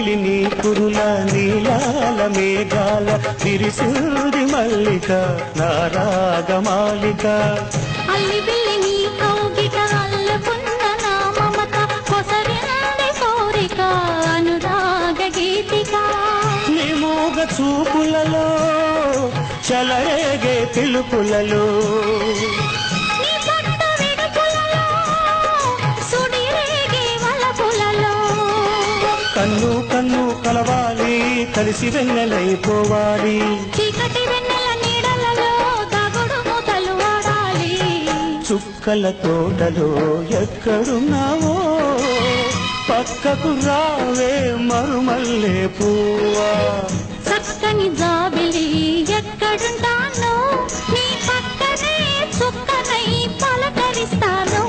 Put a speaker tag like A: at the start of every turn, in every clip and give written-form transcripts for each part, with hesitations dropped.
A: నిలి నీ కురుల నీలాల మేఘాల విరిసింది మల్లిక నా రాగమాలిక
B: అల్లి బిల్లి నీ కౌగిట అల్లుకున్న నా మమత కొసరింది కోరిక అనురాగ గీతిక
A: నీ మూగ చూపులలో చలరేగే పిలుపులలో కన్ను కన్ను కలవాలి కలిసి వెన్నెలైపోవాలి
B: చీకటి వెన్నెల నీడలలో దాగుడు మూతలు ఆడాలి
A: చుక్కల తోటలో ఎక్కడున్నావో పక్కకు రావే మరుమల్లే పువ్వా
B: చక్కని జాబిలి ఎక్కడుంటానో నీ పక్కనే చుక్కనై పలకరిస్తాను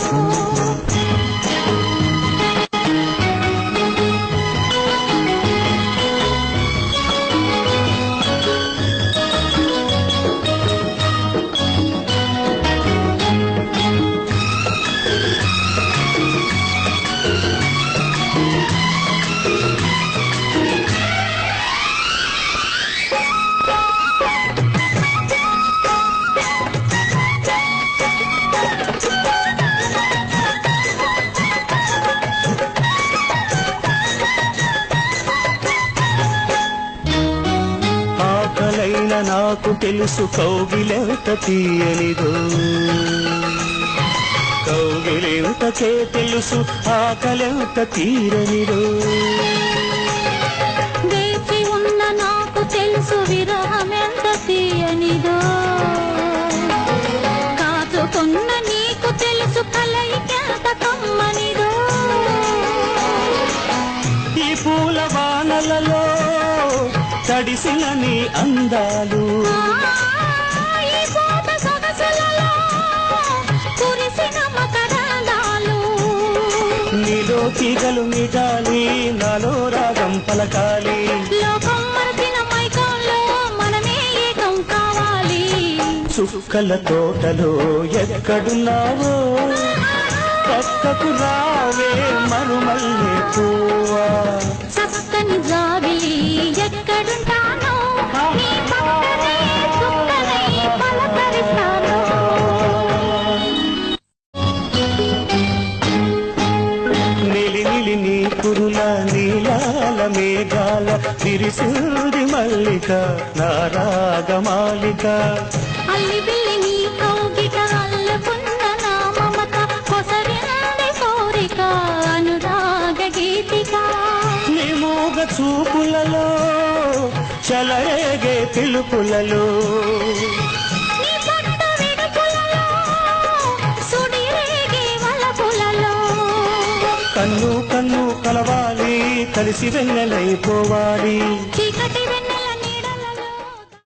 A: నాకు తెలుసు కౌగిలెంత తీయనిదో కౌగిలెంతకే తెలుసు ఆకలెంత తీరనిదో
B: వేచి ఉన్న నాకు తెలుసు విరహమెంత తీయనిదో కాచుకున్న నీకు తెలుసు కలయికెంత కమ్మనిదో
A: ఈ పూల వానలలో తడిసిన నీ అందాలు నీలో తీగలు మిటాలి నాలో రాగం పలకాలి
B: లోకం మరచిన మైకంలో మనమే ఏకం కావాలి
A: చుక్కల తోటలో ఎక్కడున్నావో పక్కకు రావే మరుమల్లే పువ్వా
B: చక్కని జాబిలి ఎక్కడుంటానో నీ పక్కనే చుక్కనై పలకరిస్తాను
A: నిలి నిలి నీ కురుల నీలాల మేఘాల విరిసింది మల్లిక నా రాగమాలిక
B: అల్లి బిల్లి నీ కౌగిట అల్లుకున్న నా మమత కొసరింది కోరిక అనురాగ గీతిక
A: నీ మూగ చూపులలో చలరేగే పిలుపులలో
B: కన్ను
A: కన్ను కలవాలి కలిసి వెన్నెలైపోవాలి
B: చీకటి